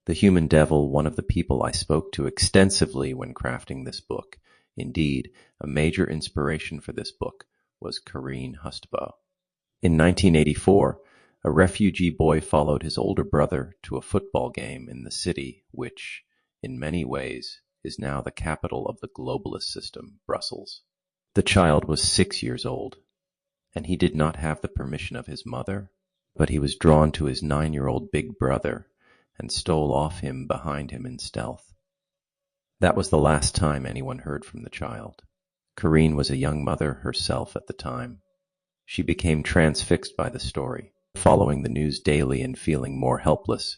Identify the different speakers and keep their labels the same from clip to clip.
Speaker 1: The human devil, one of the people I spoke to extensively when crafting this book. Indeed, a major inspiration for this book was Carine Hustbaugh. In 1984, a refugee boy followed his older brother to a football game in the city which, in many ways, is now the capital of the globalist system, Brussels. The child was 6 years old, and he did not have the permission of his mother, but he was drawn to his 9-year-old big brother and stole off him behind him in stealth. That was the last time anyone heard from the child. Carine was a young mother herself at the time. She became transfixed by the story, following the news daily and feeling more helpless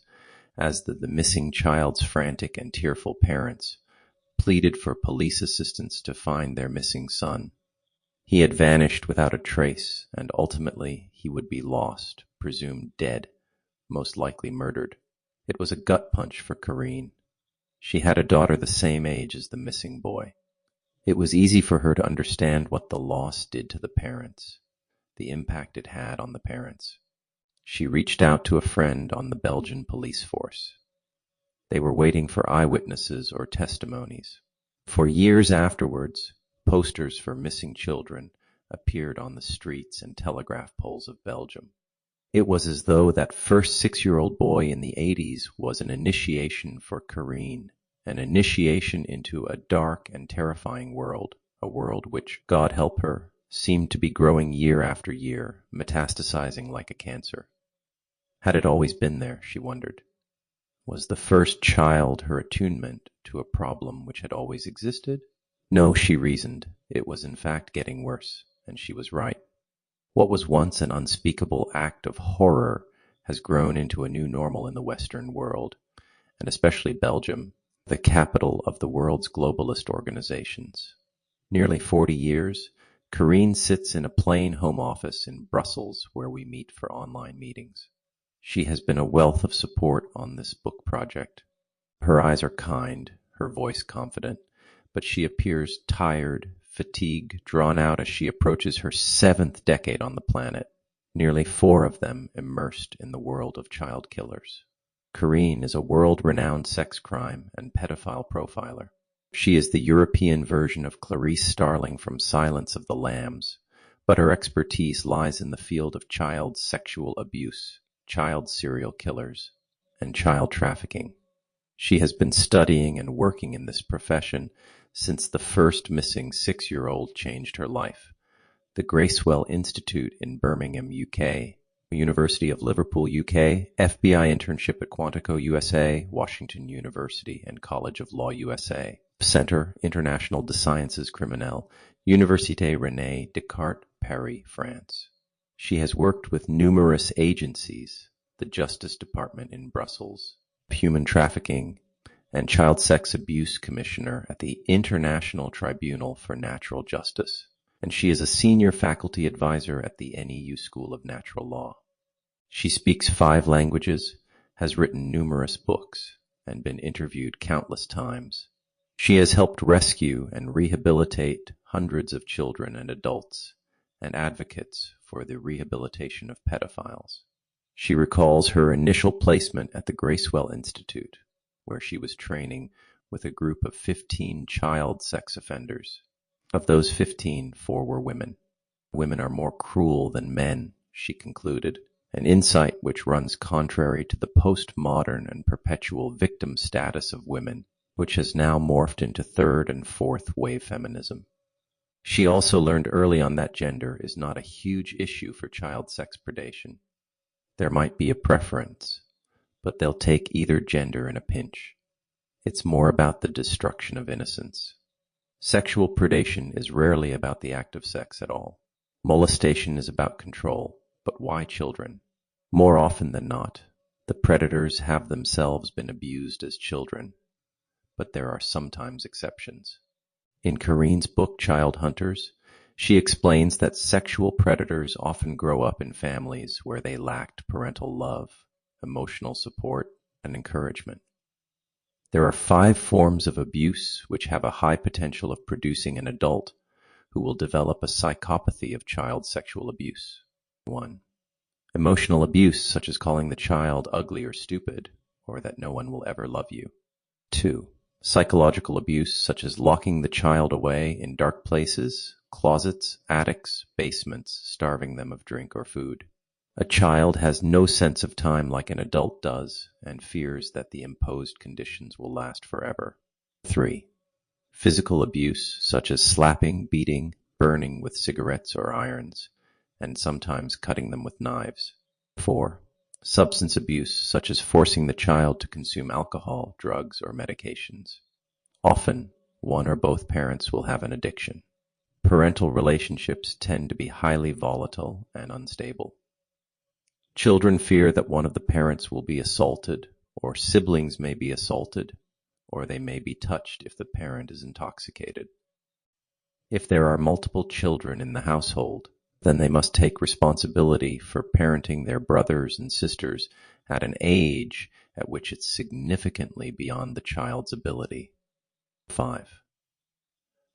Speaker 1: as the missing child's frantic and tearful parents pleaded for police assistance to find their missing son. He had vanished without a trace, and ultimately he would be lost, presumed dead, most likely murdered. It was a gut punch for Carine. She had a daughter the same age as the missing boy. It was easy for her to understand what the loss did to the parents, the impact it had on the parents. She reached out to a friend on the Belgian police force. They were waiting for eyewitnesses or testimonies. For years afterwards, posters for missing children appeared on the streets and telegraph poles of Belgium. It was as though that first 6-year-old boy in the 80s was an initiation for Carine, an initiation into a dark and terrifying world, a world which, God help her, seemed to be growing year after year, metastasizing like a cancer. Had it always been there, she wondered? Was the first child her attunement to a problem which had always existed? No, she reasoned, it was in fact getting worse, and she was right. What was once an unspeakable act of horror has grown into a new normal in the Western world, and especially Belgium, the capital of the world's globalist organizations. Nearly 40 years, Carine sits in a plain home office in Brussels where we meet for online meetings. She has been a wealth of support on this book project. Her eyes are kind, her voice confident, but she appears tired, fatigued, drawn out as she approaches her 7th decade on the planet, nearly 4 of them immersed in the world of child killers. Carine is a world-renowned sex crime and pedophile profiler. She is the European version of Clarice Starling from Silence of the Lambs, but her expertise lies in the field of child sexual abuse, child serial killers, and child trafficking. She has been studying and working in this profession since the first missing 6-year-old changed her life. The Gracewell Institute in Birmingham, UK, University of Liverpool, UK, FBI internship at Quantico, USA, Washington University and College of Law, USA, Centre International de Sciences Criminelles, Université René Descartes, Paris, France. She has worked with numerous agencies, the Justice Department in Brussels, Human Trafficking, and Child Sex Abuse Commissioner at the International Tribunal for Natural Justice, and she is a senior faculty advisor at the NEU School of Natural Law. She speaks 5 languages, has written numerous books, and been interviewed countless times. She has helped rescue and rehabilitate hundreds of children and adults, and advocates for the rehabilitation of pedophiles. She recalls her initial placement at the Gracewell Institute, where she was training with a group of 15 child sex offenders. Of those 15, 4 were women. Women are more cruel than men, she concluded, an insight which runs contrary to the postmodern and perpetual victim status of women, which has now morphed into 3rd and 4th wave feminism. She also learned early on that gender is not a huge issue for child sex predation. There might be a preference, but they'll take either gender in a pinch. It's more about the destruction of innocence. Sexual predation is rarely about the act of sex at all. Molestation is about control, but why children? More often than not, the predators have themselves been abused as children, but there are sometimes exceptions. In Carine's book Child Hunters, she explains that sexual predators often grow up in families where they lacked parental love, emotional support, and encouragement. There are 5 forms of abuse which have a high potential of producing an adult who will develop a psychopathy of child sexual abuse. 1. Emotional abuse, such as calling the child ugly or stupid, or that no one will ever love you. 2. Psychological abuse such as locking the child away in dark places, closets, attics, basements, starving them of drink or food. A child has no sense of time like an adult does and fears that the imposed conditions will last forever. 3. Physical abuse such as slapping, beating, burning with cigarettes or irons, and sometimes cutting them with knives. 4. Substance abuse such as forcing the child to consume alcohol, drugs, or medications. Often, one or both parents will have an addiction. Parental relationships tend to be highly volatile and unstable. Children fear that one of the parents will be assaulted, or siblings may be assaulted, or they may be touched if the parent is intoxicated. If there are multiple children in the household, then they must take responsibility for parenting their brothers and sisters at an age at which it's significantly beyond the child's ability. 5.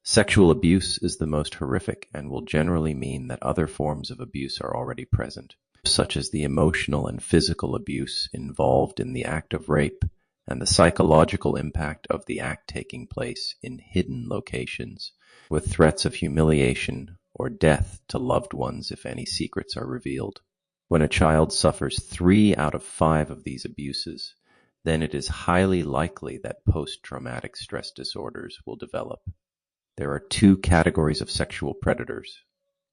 Speaker 1: Sexual abuse is the most horrific and will generally mean that other forms of abuse are already present, such as the emotional and physical abuse involved in the act of rape and the psychological impact of the act taking place in hidden locations, with threats of humiliation or death to loved ones if any secrets are revealed. When a child suffers 3 out of 5 of these abuses, then it is highly likely that post-traumatic stress disorders will develop. There are 2 categories of sexual predators,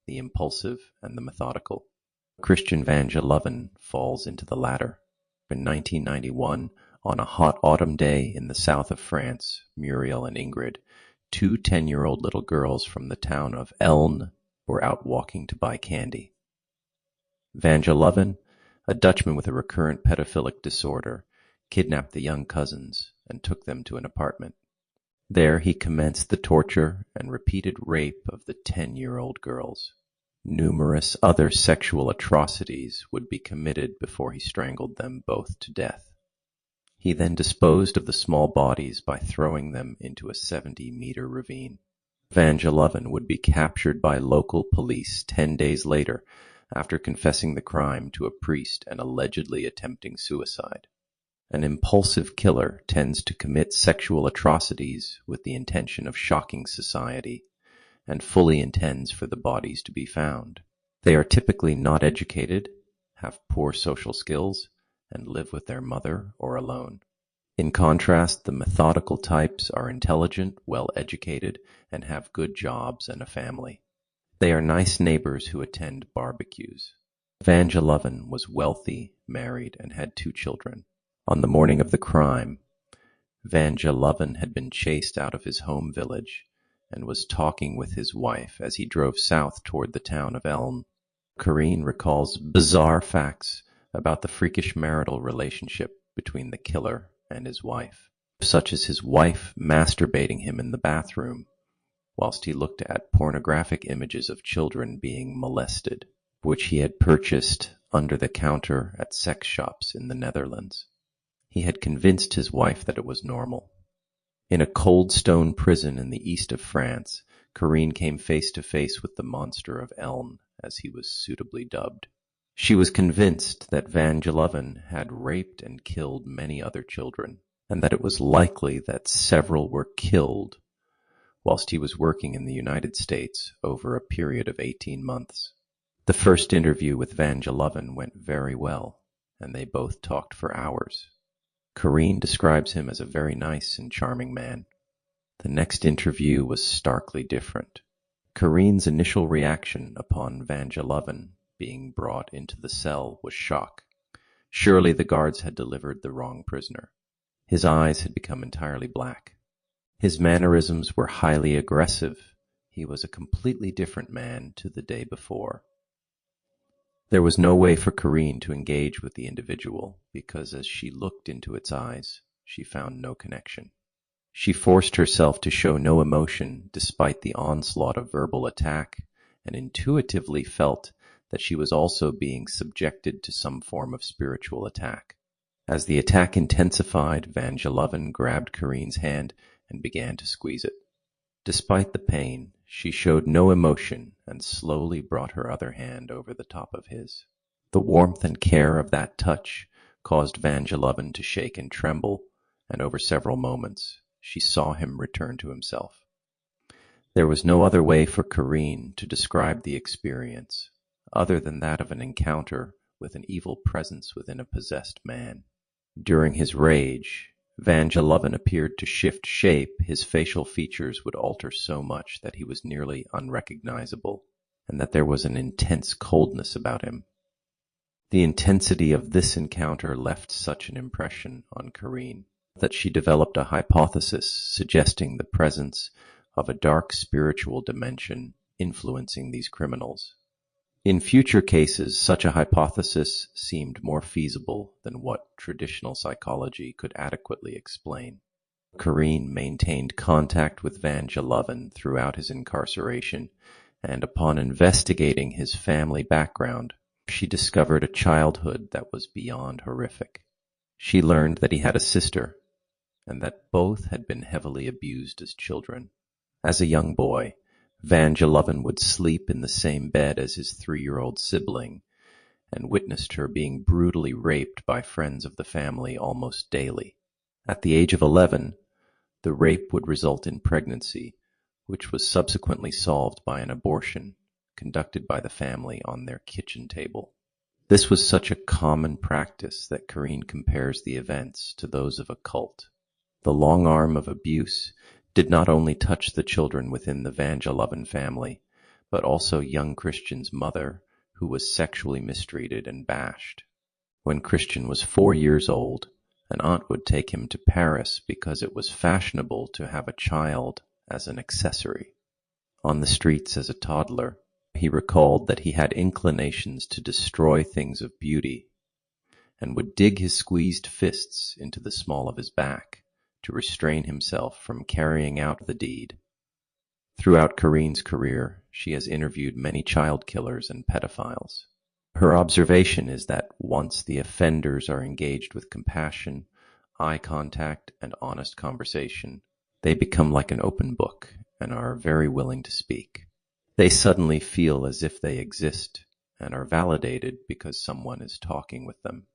Speaker 1: the impulsive and the methodical. Christian Vanja Loven falls into the latter. In 1991, on a hot autumn day in the south of France, Muriel and Ingrid, 2 10-year-old little girls from the town of Elne, were out walking to buy candy. Vanja Loven, a Dutchman with a recurrent pedophilic disorder, kidnapped the young cousins and took them to an apartment. There he commenced the torture and repeated rape of the 10-year-old girls. Numerous other sexual atrocities would be committed before he strangled them both to death. He then disposed of the small bodies by throwing them into a 70-meter ravine. Vanja Loven would be captured by local police 10 days later after confessing the crime to a priest and allegedly attempting suicide. An impulsive killer tends to commit sexual atrocities with the intention of shocking society and fully intends for the bodies to be found. They are typically not educated, have poor social skills, and live with their mother or alone. In contrast, the methodical types are intelligent, well-educated, and have good jobs and a family. They are nice neighbors who attend barbecues. Vanja Loven was wealthy, married, and had 2 children. On the morning of the crime, Vanja Loven had been chased out of his home village and was talking with his wife as he drove south toward the town of Elne. Corinne recalls bizarre facts about the freakish marital relationship between the killer and his wife, such as his wife masturbating him in the bathroom whilst he looked at pornographic images of children being molested, which he had purchased under the counter at sex shops in the Netherlands. He had convinced his wife that it was normal. In a cold stone prison in the east of France, Corinne came face to face with the monster of Elne, as he was suitably dubbed. She was convinced that Vanja Loven had raped and killed many other children, and that it was likely that several were killed whilst he was working in the United States over a period of 18 months. The first interview with Vanja Loven went very well, and they both talked for hours. Corinne describes him as a very nice and charming man. The next interview was starkly different. Corinne's initial reaction upon Vanja Loven being brought into the cell was shock. Surely the guards had delivered the wrong prisoner. His eyes had become entirely black. His mannerisms were highly aggressive. He was a completely different man to the day before. There was no way for Corinne to engage with the individual, because as she looked into its eyes, she found no connection. She forced herself to show no emotion despite the onslaught of verbal attack, and intuitively felt that she was also being subjected to some form of spiritual attack. As the attack intensified, Vanja Loven grabbed Corinne's hand and began to squeeze it. Despite the pain, she showed no emotion and slowly brought her other hand over the top of his. The warmth and care of that touch caused Vangeloven to shake and tremble, and over several moments she saw him return to himself. There was no other way for Corinne to describe the experience, other than that of an encounter with an evil presence within a possessed man. During his rage, Vangeloven appeared to shift shape. His facial features would alter so much that he was nearly unrecognizable, and that there was an intense coldness about him. The intensity of this encounter left such an impression on Corinne that she developed a hypothesis suggesting the presence of a dark spiritual dimension influencing these criminals. In future cases, such a hypothesis seemed more feasible than what traditional psychology could adequately explain. Corinne maintained contact with Vangeloven throughout his incarceration, and upon investigating his family background, she discovered a childhood that was beyond horrific. She learned that he had a sister, and that both had been heavily abused as children. As a young boy, Vangeloven would sleep in the same bed as his 3-year-old sibling, and witnessed her being brutally raped by friends of the family almost daily. At the age of 11, the rape would result in pregnancy, which was subsequently solved by an abortion conducted by the family on their kitchen table. This was such a common practice that Corinne compares the events to those of a cult. The long arm of abuse did not only touch the children within the Vangeloven family, but also young Christian's mother, who was sexually mistreated and bashed. When Christian was 4 years old, an aunt would take him to Paris because it was fashionable to have a child as an accessory. On the streets as a toddler, he recalled that he had inclinations to destroy things of beauty, and would dig his squeezed fists into the small of his back to restrain himself from carrying out the deed. Throughout Corinne's career, she has interviewed many child killers and pedophiles. Her observation is that once the offenders are engaged with compassion, eye contact, and honest conversation, they become like an open book and are very willing to speak. They suddenly feel as if they exist and are validated because someone is talking with them.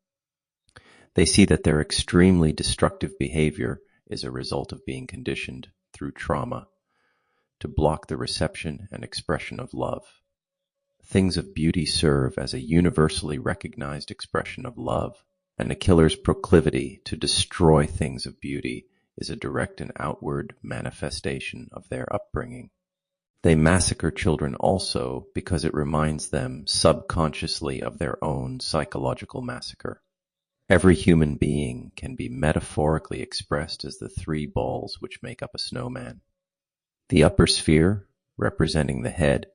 Speaker 1: They see that their extremely destructive behavior is a result of being conditioned through trauma to block the reception and expression of love. Things of beauty serve as a universally recognized expression of love, and a killer's proclivity to destroy things of beauty is a direct and outward manifestation of their upbringing. They massacre children also because it reminds them subconsciously of their own psychological massacre. Every human being can be metaphorically expressed as the 3 balls which make up a snowman. The upper sphere, representing the head,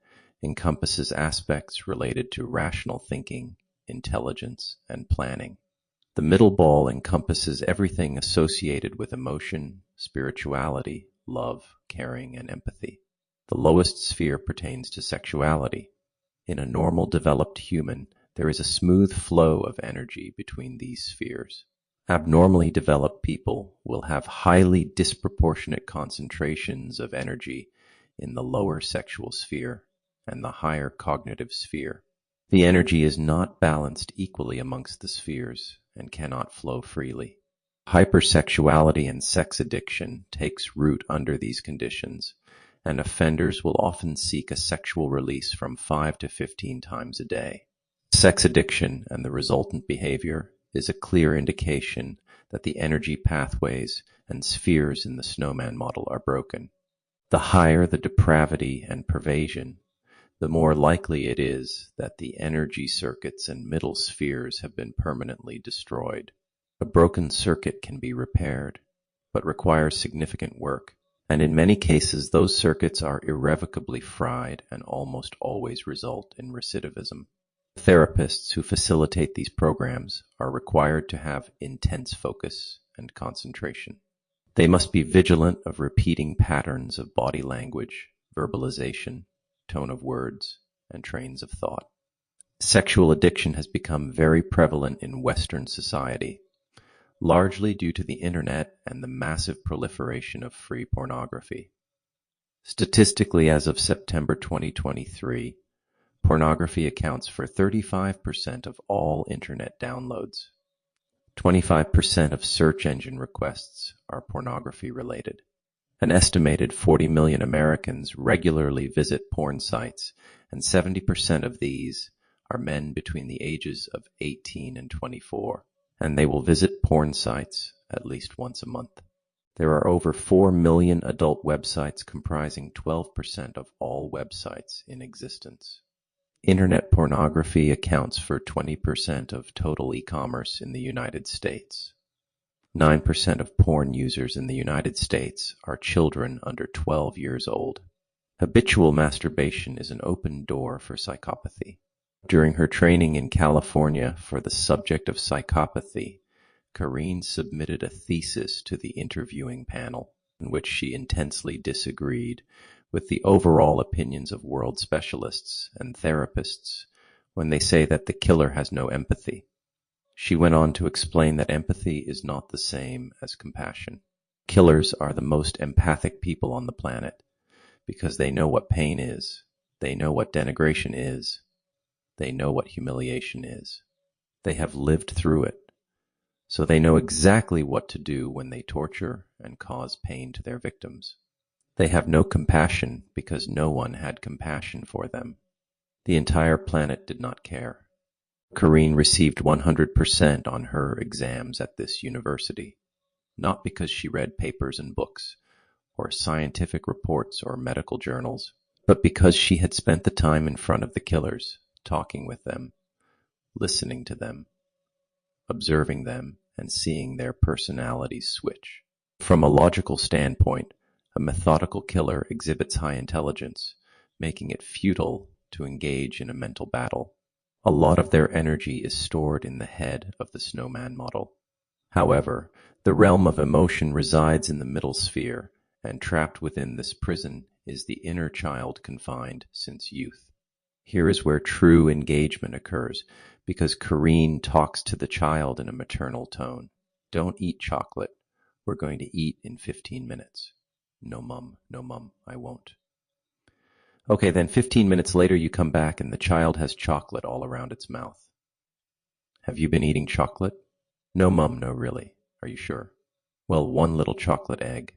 Speaker 1: encompasses aspects related to rational thinking, intelligence, and planning. The middle ball encompasses everything associated with emotion, spirituality, love, caring, and empathy. The lowest sphere pertains to sexuality. In a normal developed human, there is a smooth flow of energy between these spheres. Abnormally developed people will have highly disproportionate concentrations of energy in the lower sexual sphere and the higher cognitive sphere. The energy is not balanced equally amongst the spheres and cannot flow freely. Hypersexuality and sex addiction takes root under these conditions, and offenders will often seek a sexual release from 5 to 15 times a day. Sex addiction and the resultant behavior is a clear indication that the energy pathways and spheres in the snowman model are broken. The higher the depravity and pervasion, the more likely it is that the energy circuits and middle spheres have been permanently destroyed. A broken circuit can be repaired, but requires significant work, and in many cases those circuits are irrevocably fried and almost always result in recidivism. Therapists who facilitate these programs are required to have intense focus and concentration. They must be vigilant of repeating patterns of body language, verbalization, tone of words, and trains of thought. Sexual addiction has become very prevalent in Western society, largely due to the internet and the massive proliferation of free pornography. Statistically, as of September 2023, pornography accounts for 35% of all internet downloads. 25% of search engine requests are pornography-related. An estimated 40 million Americans regularly visit porn sites, and 70% of these are men between the ages of 18 and 24, and they will visit porn sites at least once a month. There are over 4 million adult websites comprising 12% of all websites in existence. Internet pornography accounts for 20% of total e-commerce in the United States. 9% of porn users in the United States are children under 12 years old. Habitual masturbation is an open door for psychopathy. During her training in California for the subject of psychopathy, Careen submitted a thesis to the interviewing panel, in which she intensely disagreed with the overall opinions of world specialists and therapists when they say that the killer has no empathy. She went on to explain that empathy is not the same as compassion. Killers are the most empathic people on the planet because they know what pain is, they know what denigration is, they know what humiliation is. They have lived through it, so they know exactly what to do when they torture and cause pain to their victims. They have no compassion because no one had compassion for them. The entire planet did not care. Careen received 100% on her exams at this university, not because she read papers and books, or scientific reports or medical journals, but because she had spent the time in front of the killers, talking with them, listening to them, observing them, and seeing their personalities switch. From a logical standpoint, a methodical killer exhibits high intelligence, making it futile to engage in a mental battle. A lot of their energy is stored in the head of the snowman model. However, the realm of emotion resides in the middle sphere, and trapped within this prison is the inner child confined since youth. Here is where true engagement occurs, because Careen talks to the child in a maternal tone. Don't eat chocolate. We're going to eat in 15 minutes. No, mum, I won't. Okay, then 15 minutes later you come back and the child has chocolate all around its mouth. Have you been eating chocolate? No, mum, no, really. Are you sure? Well, one little chocolate egg.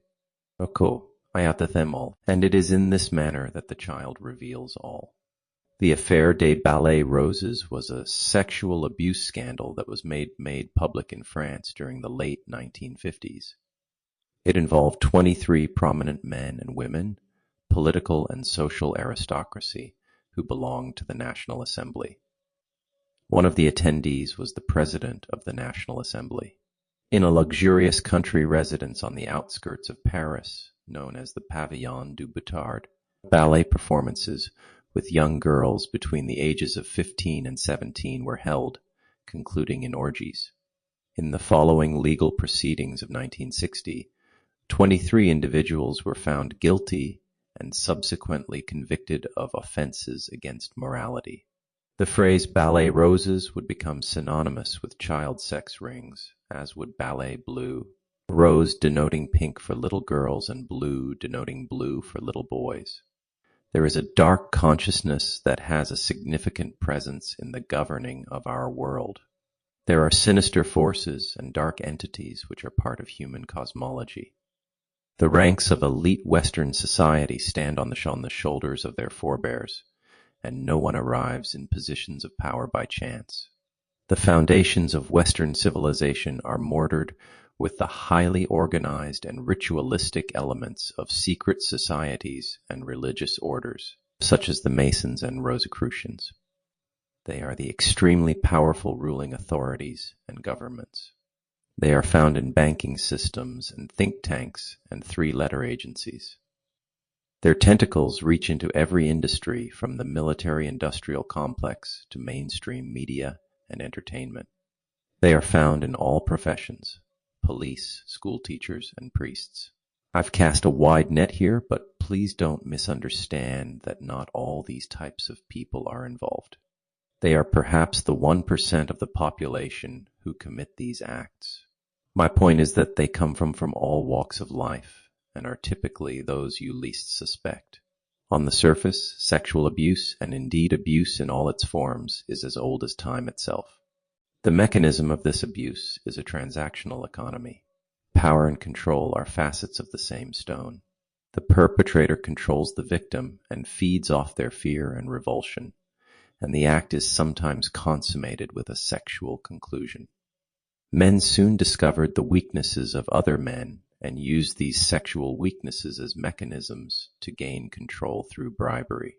Speaker 1: Oh, cool. I ate them all. And it is in this manner that the child reveals all. The Affaire des Ballet Roses was a sexual abuse scandal that was made public in France during the late 1950s. It involved 23 prominent men and women, political and social aristocracy, who belonged to the National Assembly. One of the attendees was the President of the National Assembly. In a luxurious country residence on the outskirts of Paris, known as the Pavillon du Boutard, ballet performances with young girls between the ages of 15 and 17 were held, concluding in orgies. In the following legal proceedings of 1960, 23 individuals were found guilty and subsequently convicted of offenses against morality. The phrase ballet roses would become synonymous with child sex rings, as would ballet blue, rose denoting pink for little girls and blue denoting blue for little boys. There is a dark consciousness that has a significant presence in the governing of our world. There are sinister forces and dark entities which are part of human cosmology. The ranks of elite Western society stand on the shoulders of their forebears, and no one arrives in positions of power by chance. The foundations of Western civilization are mortared with the highly organized and ritualistic elements of secret societies and religious orders, such as the Masons and Rosicrucians. They are the extremely powerful ruling authorities and governments. They are found in banking systems and think tanks and three-letter agencies. Their tentacles reach into every industry from the military-industrial complex to mainstream media and entertainment. They are found in all professions: police, school teachers, and priests. I've cast a wide net here, but please don't misunderstand that not all these types of people are involved. They are perhaps the 1% of the population who commit these acts. My point is that they come from all walks of life and are typically those you least suspect. On the surface, sexual abuse, and indeed abuse in all its forms, is as old as time itself. The mechanism of this abuse is a transactional economy. Power and control are facets of the same stone. The perpetrator controls the victim and feeds off their fear and revulsion, and the act is sometimes consummated with a sexual conclusion. Men soon discovered the weaknesses of other men and used these sexual weaknesses as mechanisms to gain control through bribery.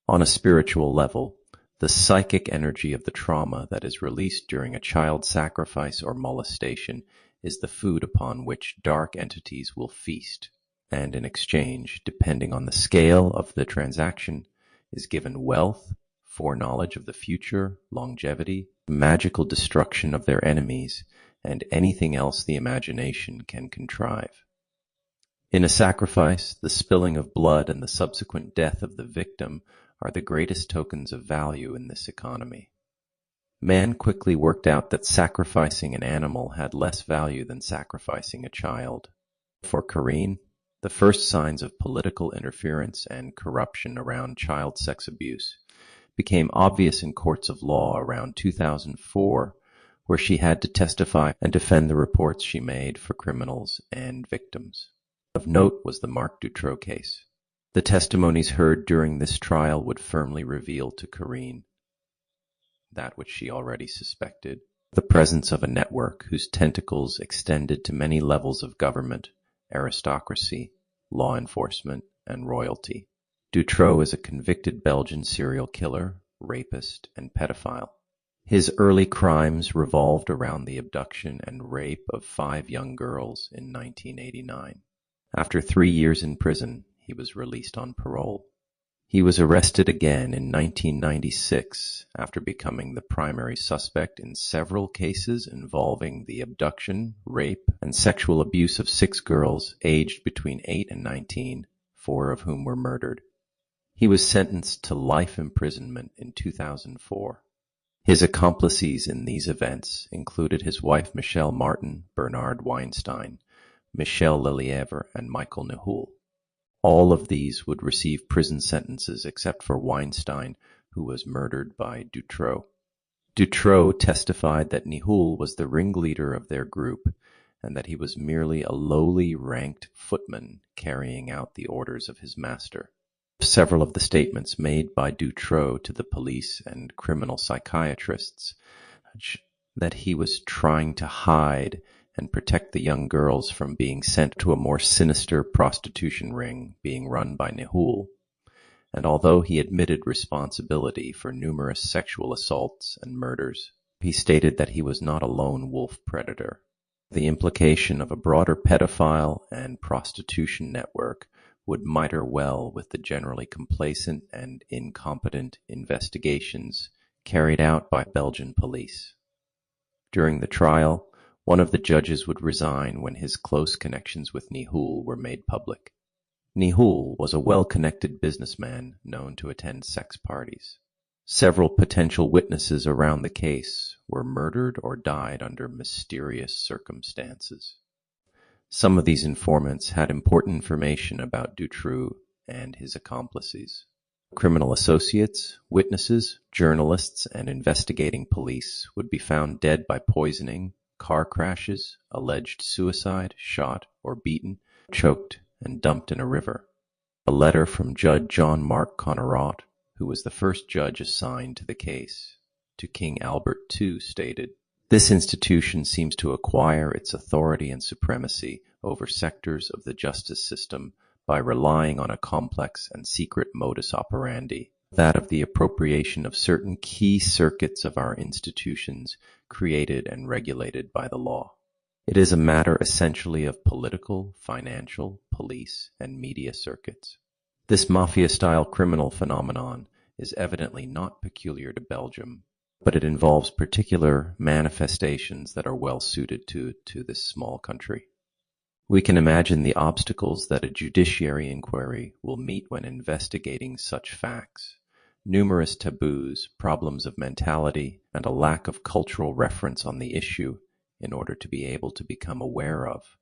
Speaker 1: On a spiritual level, the psychic energy of the trauma that is released during a child sacrifice or molestation is the food upon which dark entities will feast, and in exchange, depending on the scale of the transaction, is given wealth, foreknowledge of the future, longevity, magical destruction of their enemies, and anything else the imagination can contrive. In a sacrifice, the spilling of blood and the subsequent death of the victim are the greatest tokens of value in this economy. Man quickly worked out that sacrificing an animal had less value than sacrificing a child. For Careen, the first signs of political interference and corruption around child sex abuse became obvious in courts of law around 2004, where she had to testify and defend the reports she made for criminals and victims. Of note was the Marc Dutroux case. The testimonies heard during this trial would firmly reveal to Careen that which she already suspected, the presence of a network whose tentacles extended to many levels of government, aristocracy, law enforcement, and royalty. Dutroux is a convicted Belgian serial killer, rapist, and pedophile. His early crimes revolved around the abduction and rape of 5 young girls in 1989. After 3 years in prison, he was released on parole. He was arrested again in 1996 after becoming the primary suspect in several cases involving the abduction, rape, and sexual abuse of 6 girls aged between 8 and 19, 4 of whom were murdered. He was sentenced to life imprisonment in 2004. His accomplices in these events included his wife Michelle Martin, Bernard Weinstein, Michel Lelièvre, and Michael Nihoul. All of these would receive prison sentences except for Weinstein, who was murdered by Dutroux. Dutroux testified that Nihoul was the ringleader of their group and that he was merely a lowly ranked footman carrying out the orders of his master. Several of the statements made by Dutroux to the police and criminal psychiatrists that he was trying to hide and protect the young girls from being sent to a more sinister prostitution ring being run by Nihoul. And although he admitted responsibility for numerous sexual assaults and murders, he stated that he was not a lone wolf predator. The implication of a broader pedophile and prostitution network would miter well with the generally complacent and incompetent investigations carried out by Belgian police. During the trial, one of the judges would resign when his close connections with Nihoul were made public. Nihoul was a well-connected businessman known to attend sex parties. Several potential witnesses around the case were murdered or died under mysterious circumstances. Some of these informants had important information about Dutroux and his accomplices. Criminal associates, witnesses, journalists, and investigating police would be found dead by poisoning, car crashes, alleged suicide, shot or beaten, choked, and dumped in a river. A letter from Judge Jean-Marc Connerotte, who was the first judge assigned to the case, to King Albert II stated, "This institution seems to acquire its authority and supremacy over sectors of the justice system by relying on a complex and secret modus operandi, that of the appropriation of certain key circuits of our institutions created and regulated by the law. It is a matter essentially of political, financial, police, and media circuits. This mafia-style criminal phenomenon is evidently not peculiar to Belgium, but it involves particular manifestations that are well suited to this small country. We can imagine the obstacles that a judiciary inquiry will meet when investigating such facts. Numerous taboos, problems of mentality, and a lack of cultural reference on the issue in order to be able to become aware of,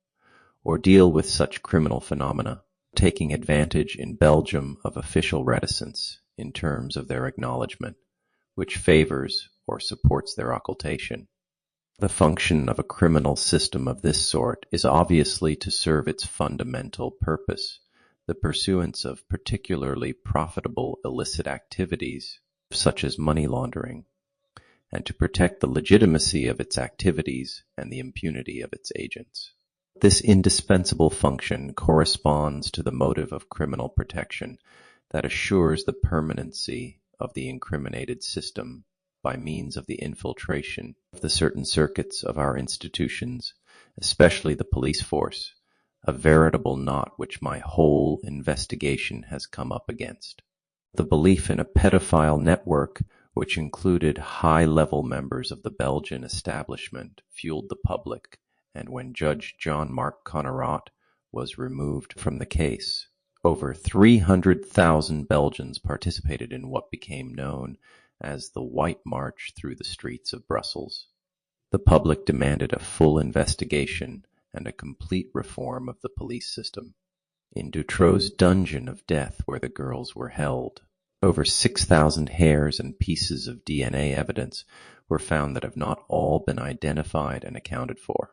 Speaker 1: or deal with such criminal phenomena, taking advantage in Belgium of official reticence in terms of their acknowledgement, which favors or supports their occultation. The function of a criminal system of this sort is obviously to serve its fundamental purpose, the pursuance of particularly profitable illicit activities, such as money laundering, and to protect the legitimacy of its activities and the impunity of its agents. This indispensable function corresponds to the motive of criminal protection that assures the permanency of the incriminated system by means of the infiltration of the certain circuits of our institutions, especially the police force, a veritable knot which my whole investigation has come up against. The belief in a pedophile network which included high-level members of the Belgian establishment fueled the public, and when Judge Jean-Marc Connerotte was removed from the case, over 300,000 Belgians participated in what became known as the White March through the streets of Brussels. The public demanded a full investigation and a complete reform of the police system. In Dutrox's dungeon of death where the girls were held, over 6,000 hairs and pieces of DNA evidence were found that have not all been identified and accounted for.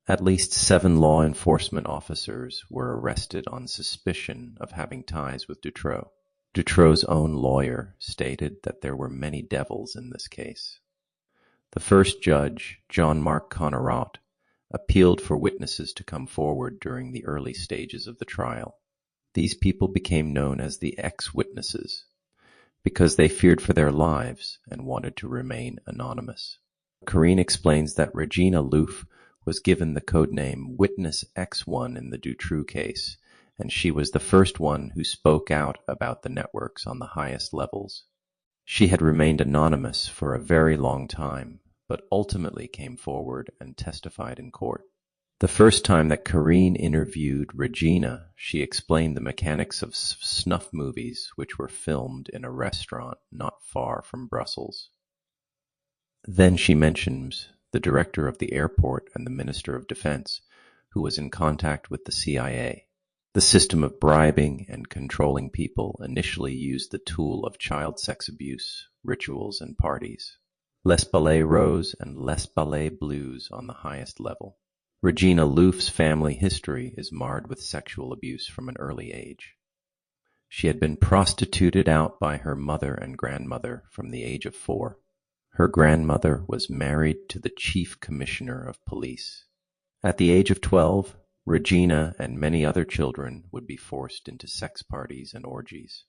Speaker 1: At least 7 law enforcement officers were arrested on suspicion of having ties with Dutrox. Dutrox's own lawyer stated that there were many devils in this case. The first judge, Jean-Marc Connerotte, appealed for witnesses to come forward during the early stages of the trial. These people became known as the ex-witnesses because they feared for their lives and wanted to remain anonymous. Carine explains that Regina Louf was given the codename Witness X1 in the Dutroux case, and she was the first one who spoke out about the networks on the highest levels. She had remained anonymous for a very long time, but ultimately came forward and testified in court. The first time that Carine interviewed Regina, she explained the mechanics of snuff movies which were filmed in a restaurant not far from Brussels. Then she mentions the director of the airport and the Minister of Defense, who was in contact with the CIA. The system of bribing and controlling people initially used the tool of child sex abuse, rituals, and parties. Les Ballets Roses and Les Ballets Bleus on the highest level. Regina Louf's family history is marred with sexual abuse from an early age. She had been prostituted out by her mother and grandmother from the age of 4. Her grandmother was married to the chief commissioner of police. At the age of 12, Regina and many other children would be forced into sex parties and orgies.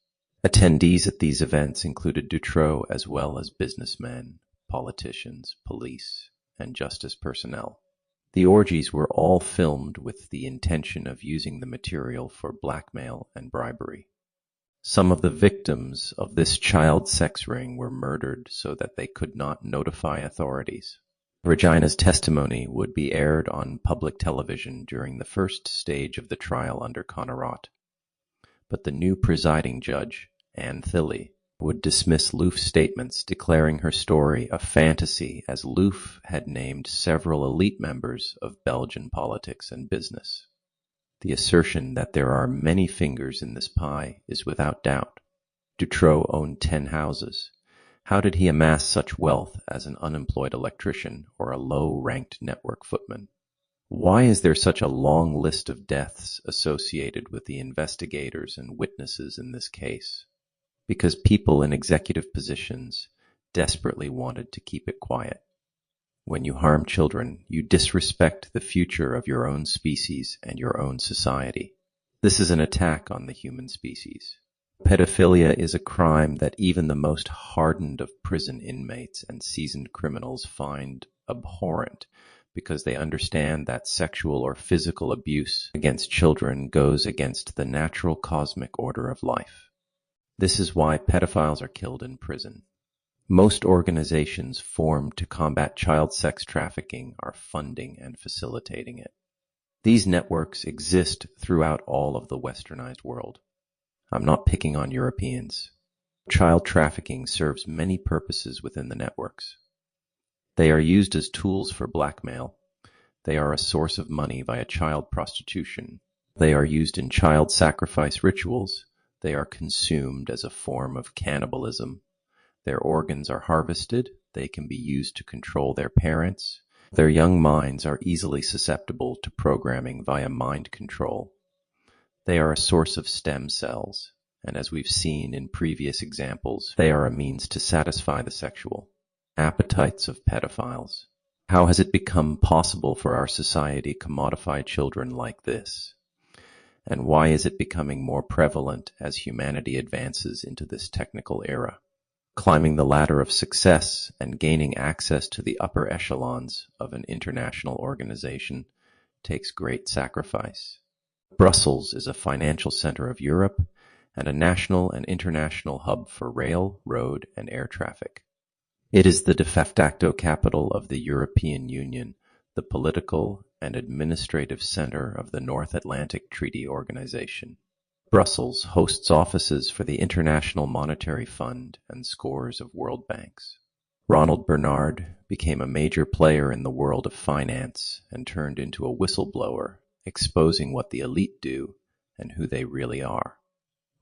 Speaker 1: Attendees at these events included Dutrox as well as businessmen, politicians, police, and justice personnel. The orgies were all filmed with the intention of using the material for blackmail and bribery. Some of the victims of this child sex ring were murdered so that they could not notify authorities. Regina's testimony would be aired on public television during the first stage of the trial under Connerotte. But the new presiding judge, Anne Thilly, would dismiss Louf's statements, declaring her story a fantasy, as Louf had named several elite members of Belgian politics and business. The assertion that there are many fingers in this pie is without doubt. Dutrox owned 10 houses. How did he amass such wealth as an unemployed electrician or a low-ranked network footman? Why is there such a long list of deaths associated with the investigators and witnesses in this case? Because people in executive positions desperately wanted to keep it quiet. When you harm children, you disrespect the future of your own species and your own society. This is an attack on the human species. Pedophilia is a crime that even the most hardened of prison inmates and seasoned criminals find abhorrent because they understand that sexual or physical abuse against children goes against the natural cosmic order of life. This is why pedophiles are killed in prison. Most organizations formed to combat child sex trafficking are funding and facilitating it. These networks exist throughout all of the westernized world. I'm not picking on Europeans. Child trafficking serves many purposes within the networks. They are used as tools for blackmail. They are a source of money via child prostitution. They are used in child sacrifice rituals. They are consumed as a form of cannibalism. Their organs are harvested, they can be used to control their parents. Their young minds are easily susceptible to programming via mind control. They are a source of stem cells, and as we've seen in previous examples, they are a means to satisfy the sexual appetites of pedophiles. How has it become possible for our society to commodify children like this? And why is it becoming more prevalent as humanity advances into this technical era? Climbing the ladder of success and gaining access to the upper echelons of an international organization takes great sacrifice. Brussels is a financial center of Europe and a national and international hub for rail, road, and air traffic. It is the de facto capital of the European Union, the political and administrative center of the North Atlantic Treaty Organization. Brussels hosts offices for the International Monetary Fund and scores of world banks. Ronald Bernard became a major player in the world of finance and turned into a whistleblower, exposing what the elite do and who they really are.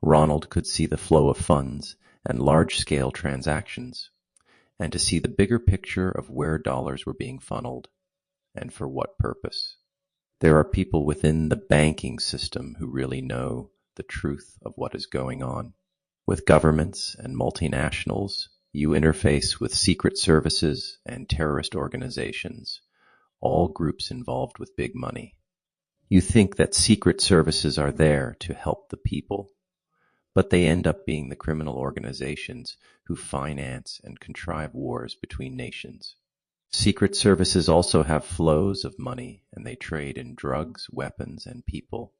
Speaker 1: Ronald could see the flow of funds and large-scale transactions, and to see the bigger picture of where dollars were being funneled, and for what purpose. There are people within the banking system who really know the truth of what is going on. With governments and multinationals, you interface with secret services and terrorist organizations, all groups involved with big money. You think that secret services are there to help the people, but they end up being the criminal organizations who finance and contrive wars between nations. Secret services also have flows of money, and they trade in drugs, weapons, and people.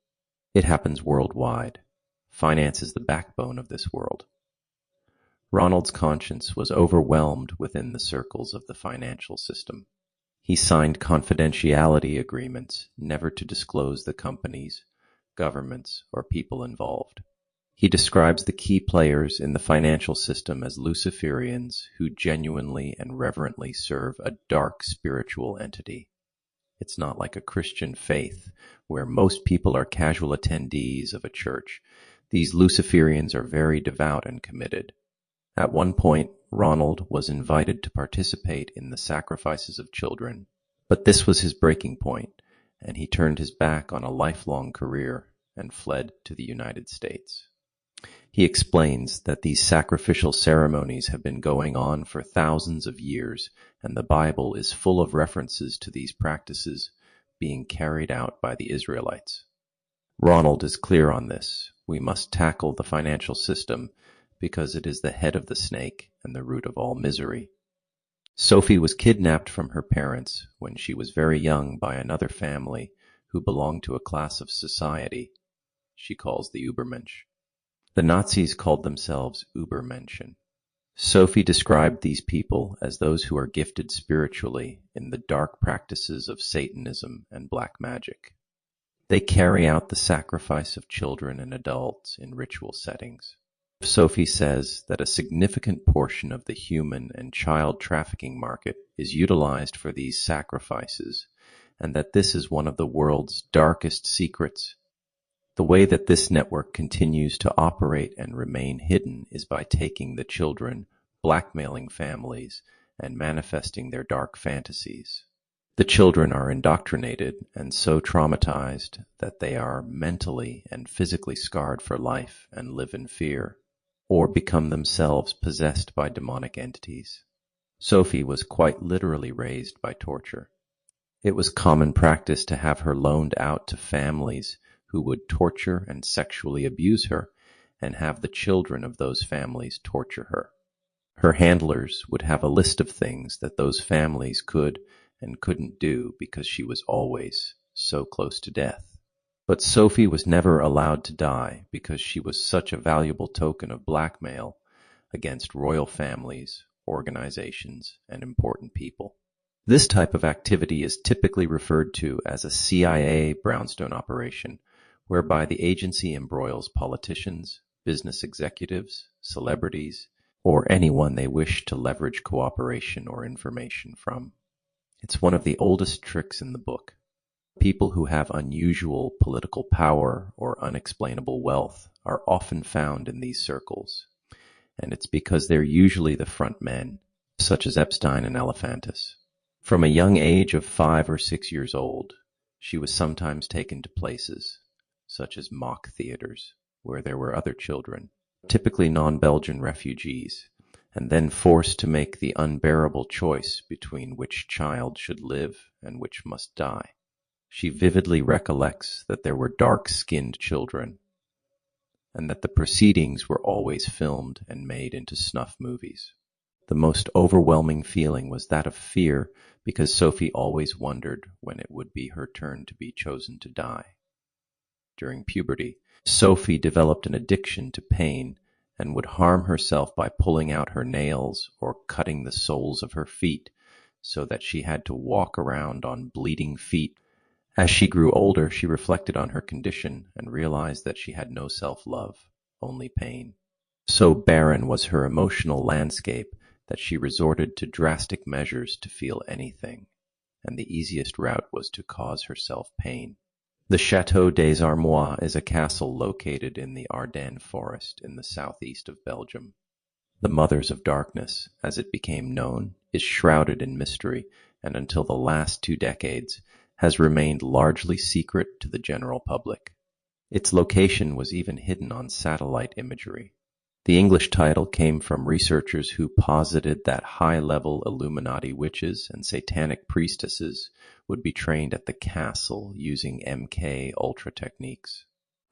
Speaker 1: It happens worldwide. Finance is the backbone of this world. Ronald's conscience was overwhelmed within the circles of the financial system. He signed confidentiality agreements never to disclose the companies, governments, or people involved. He describes the key players in the financial system as Luciferians who genuinely and reverently serve a dark spiritual entity. It's not like a Christian faith, where most people are casual attendees of a church. These Luciferians are very devout and committed. At one point, Ronald was invited to participate in the sacrifices of children, but this was his breaking point, and he turned his back on a lifelong career and fled to the United States. He explains that these sacrificial ceremonies have been going on for thousands of years, and the Bible is full of references to these practices being carried out by the Israelites. Ronald is clear on this. We must tackle the financial system because it is the head of the snake and the root of all misery. Sophie was kidnapped from her parents when she was very young by another family who belonged to a class of society she calls the Übermensch. The Nazis called themselves Übermenschen. Sophie described these people as those who are gifted spiritually in the dark practices of Satanism and black magic. They carry out the sacrifice of children and adults in ritual settings. Sophie says that a significant portion of the human and child trafficking market is utilized for these sacrifices, and that this is one of the world's darkest secrets. The way that this network continues to operate and remain hidden is by taking the children, blackmailing families, and manifesting their dark fantasies. The children are indoctrinated and so traumatized that they are mentally and physically scarred for life and live in fear, or become themselves possessed by demonic entities. Sophie was quite literally raised by torture. It was common practice to have her loaned out to families who would torture and sexually abuse her, and have the children of those families torture her. Her handlers would have a list of things that those families could and couldn't do because she was always so close to death. But Sophie was never allowed to die because she was such a valuable token of blackmail against royal families, organizations, and important people. This type of activity is typically referred to as a CIA brownstone operation, whereby the agency embroils politicians, business executives, celebrities, or anyone they wish to leverage cooperation or information from. It's one of the oldest tricks in the book. People who have unusual political power or unexplainable wealth are often found in these circles, and it's because they're usually the front men, such as Epstein and Elephantis. From a young age of 5 or 6 years old, she was sometimes taken to places, such as mock theaters, where there were other children, typically non-Belgian refugees, and then forced to make the unbearable choice between which child should live and which must die. She vividly recollects that there were dark-skinned children, and that the proceedings were always filmed and made into snuff movies. The most overwhelming feeling was that of fear, because Sophie always wondered when it would be her turn to be chosen to die. During puberty, Sophie developed an addiction to pain and would harm herself by pulling out her nails or cutting the soles of her feet, so that she had to walk around on bleeding feet. As she grew older, she reflected on her condition and realized that she had no self-love, only pain. So barren was her emotional landscape that she resorted to drastic measures to feel anything, and the easiest route was to cause herself pain. The Château des Armois is a castle located in the Ardennes forest in the southeast of Belgium. The Mothers of Darkness, as it became known, is shrouded in mystery, and until the last 2 decades has remained largely secret to the general public. Its location was even hidden on satellite imagery. The English title came from researchers who posited that high-level Illuminati witches and satanic priestesses would be trained at the castle using MK Ultra techniques.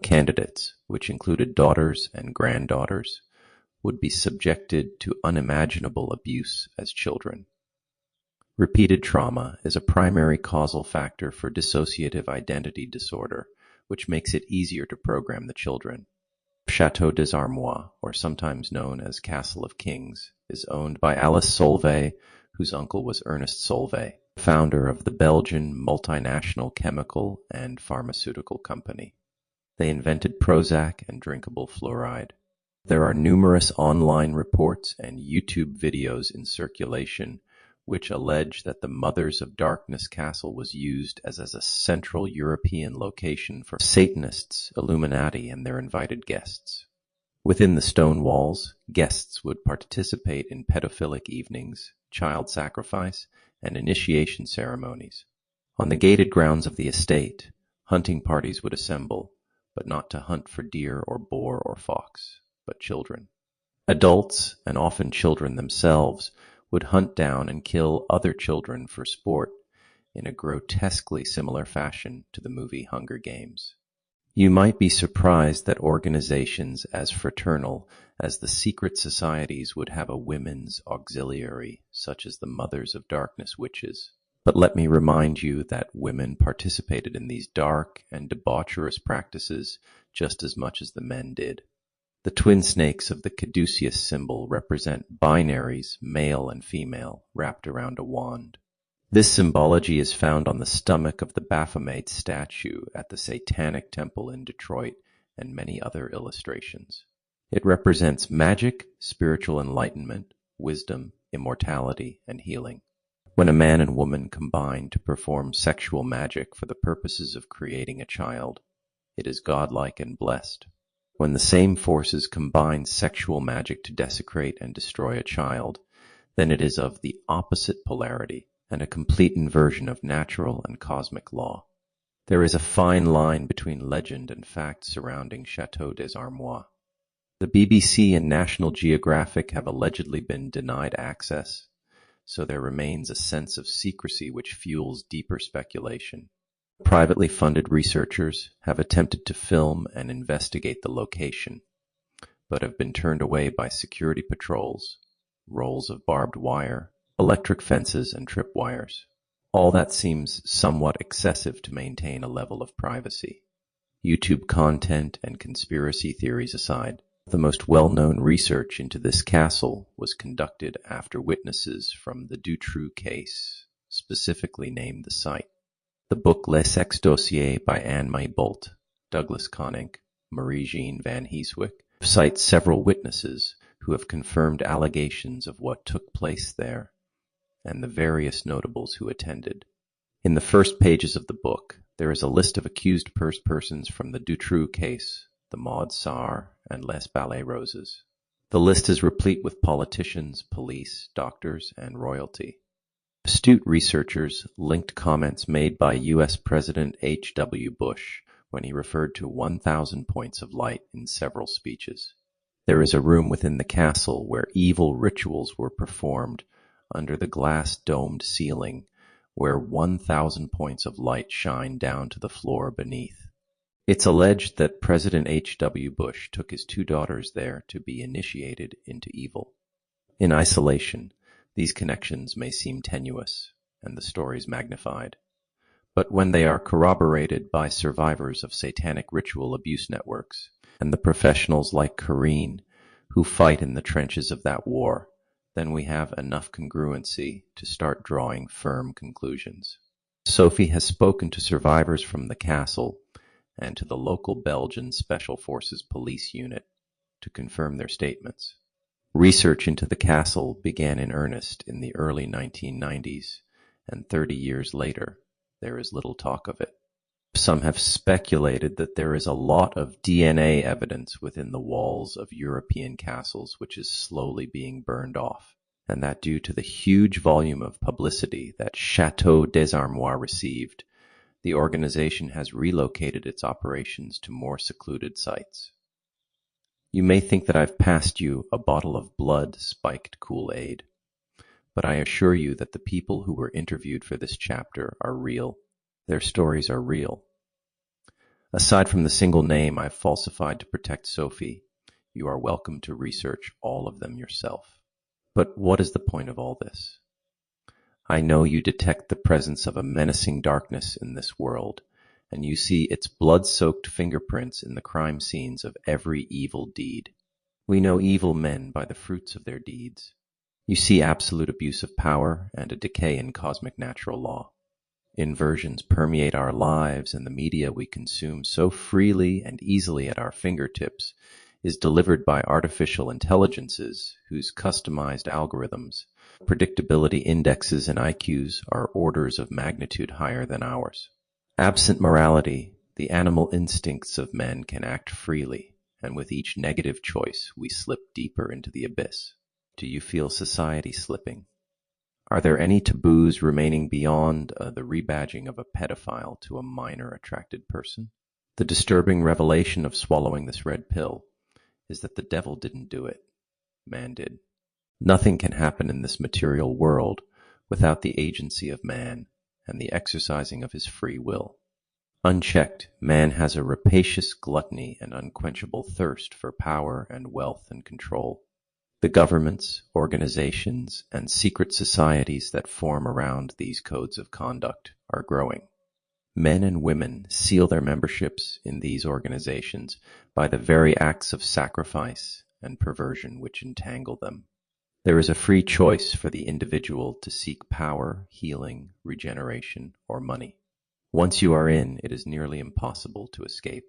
Speaker 1: Candidates, which included daughters and granddaughters, would be subjected to unimaginable abuse as children. Repeated trauma is a primary causal factor for dissociative identity disorder, which makes it easier to program the children. Château des Armois, or sometimes known as Castle of Kings, is owned by Alice Solvay, whose uncle was Ernest Solvay, founder of the Belgian multinational chemical and pharmaceutical company. They invented Prozac and drinkable fluoride. There are numerous online reports and YouTube videos in circulation which allege that the Mothers of Darkness castle was used as a Central European location for Satanists, Illuminati, and their invited guests. Within the stone walls, guests would participate in pedophilic evenings, child sacrifice, and initiation ceremonies. On the gated grounds of the estate, hunting parties would assemble, but not to hunt for deer or boar or fox, but children. Adults, and often children themselves, would hunt down and kill other children for sport in a grotesquely similar fashion to the movie Hunger Games. You might be surprised that organizations as fraternal as the secret societies would have a women's auxiliary, such as the Mothers of Darkness witches. But let me remind you that women participated in these dark and debaucherous practices just as much as the men did. The twin snakes of the caduceus symbol represent binaries, male and female, wrapped around a wand. This symbology is found on the stomach of the Baphomet statue at the Satanic Temple in Detroit and many other illustrations. It represents magic, spiritual enlightenment, wisdom, immortality, and healing. When a man and woman combine to perform sexual magic for the purposes of creating a child, it is godlike and blessed. When the same forces combine sexual magic to desecrate and destroy a child, then it is of the opposite polarity and a complete inversion of natural and cosmic law. There is a fine line between legend and fact surrounding Château des Armois. The BBC and National Geographic have allegedly been denied access, so there remains a sense of secrecy which fuels deeper speculation. Privately funded researchers have attempted to film and investigate the location, but have been turned away by security patrols, rolls of barbed wire, electric fences, and tripwires. All that seems somewhat excessive to maintain a level of privacy. YouTube content and conspiracy theories aside, the most well-known research into this castle was conducted after witnesses from the Dutroux case specifically named the site. The book Les Sex Dossiers by Anne-Marie Bolt, Douglas Conink, Marie-Jeanne Van Heeswyck cites several witnesses who have confirmed allegations of what took place there, and the various notables who attended. In the first pages of the book, there is a list of accused persons from the Dutroux case, the Maud Sarr, and Les Ballets Roses. The list is replete with politicians, police, doctors, and royalty. Astute researchers linked comments made by U.S. President H. W. Bush when he referred to 1,000 points of light in several speeches. There is a room within the castle where evil rituals were performed under the glass-domed ceiling, where 1,000 points of light shine down to the floor beneath. It's alleged that President H. W. Bush took his 2 daughters there to be initiated into evil. In isolation, these connections may seem tenuous, and the stories magnified. But when they are corroborated by survivors of satanic ritual abuse networks, and the professionals like Kareen, who fight in the trenches of that war, then we have enough congruency to start drawing firm conclusions. Sophie has spoken to survivors from the castle and to the local Belgian Special Forces police unit to confirm their statements. Research into the castle began in earnest in the early 1990s, and 30 years later, there is little talk of it. Some have speculated that there is a lot of DNA evidence within the walls of European castles which is slowly being burned off, and that due to the huge volume of publicity that Chateau des Armoires received, the organization has relocated its operations to more secluded sites. You may think that I've passed you a bottle of blood-spiked Kool-Aid, but I assure you that the people who were interviewed for this chapter are real. Their stories are real. Aside from the single name I've falsified to protect Sophie, you are welcome to research all of them yourself. But what is the point of all this? I know you detect the presence of a menacing darkness in this world, and you see its blood-soaked fingerprints in the crime scenes of every evil deed. We know evil men by the fruits of their deeds. You see absolute abuse of power and a decay in cosmic natural law. Inversions permeate our lives, and the media we consume so freely and easily at our fingertips is delivered by artificial intelligences whose customized algorithms, predictability indexes, and IQs are orders of magnitude higher than ours. Absent morality, the animal instincts of men can act freely, and with each negative choice we slip deeper into the abyss. Do you feel society slipping? Are there any taboos remaining beyond the rebadging of a pedophile to a minor attracted person? The disturbing revelation of swallowing this red pill is that the devil didn't do it, man did. Nothing can happen in this material world without the agency of man and the exercising of his free will. Unchecked, man has a rapacious gluttony and unquenchable thirst for power and wealth and control. The governments, organizations, and secret societies that form around these codes of conduct are growing. Men and women seal their memberships in these organizations by the very acts of sacrifice and perversion which entangle them. There is a free choice for the individual to seek power, healing, regeneration, or money. Once you are in, it is nearly impossible to escape.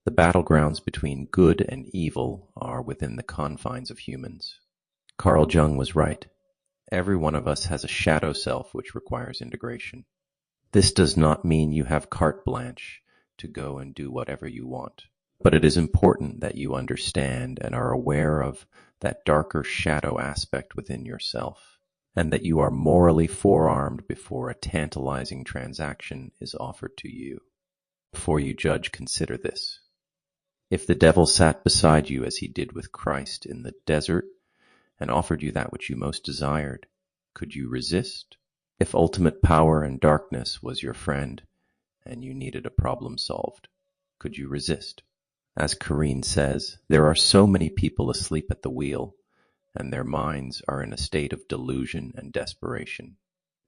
Speaker 1: The battlegrounds between good and evil are within the confines of humans. Carl Jung was right. Every one of us has a shadow self which requires integration. This does not mean you have carte blanche to go and do whatever you want, but it is important that you understand and are aware of that darker shadow aspect within yourself, and that you are morally forearmed before a tantalizing transaction is offered to you. Before you judge, consider this. If the devil sat beside you as he did with Christ in the desert and offered you that which you most desired, could you resist? If ultimate power and darkness was your friend and you needed a problem solved, could you resist? As Kareen says, there are so many people asleep at the wheel, and their minds are in a state of delusion and desperation.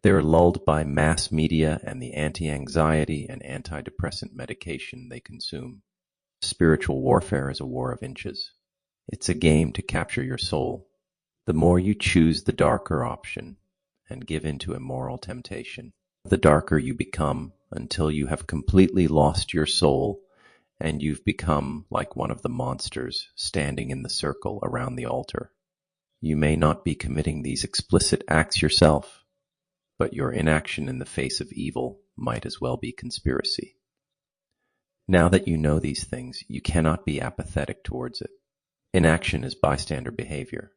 Speaker 1: They are lulled by mass media and the anti-anxiety and antidepressant medication they consume. Spiritual warfare is a war of inches. It's a game to capture your soul. The more you choose the darker option and give in to immoral temptation, the darker you become until you have completely lost your soul and you've become like one of the monsters standing in the circle around the altar. You may not be committing these explicit acts yourself, but your inaction in the face of evil might as well be conspiracy. Now that you know these things, you cannot be apathetic towards it. Inaction is bystander behavior.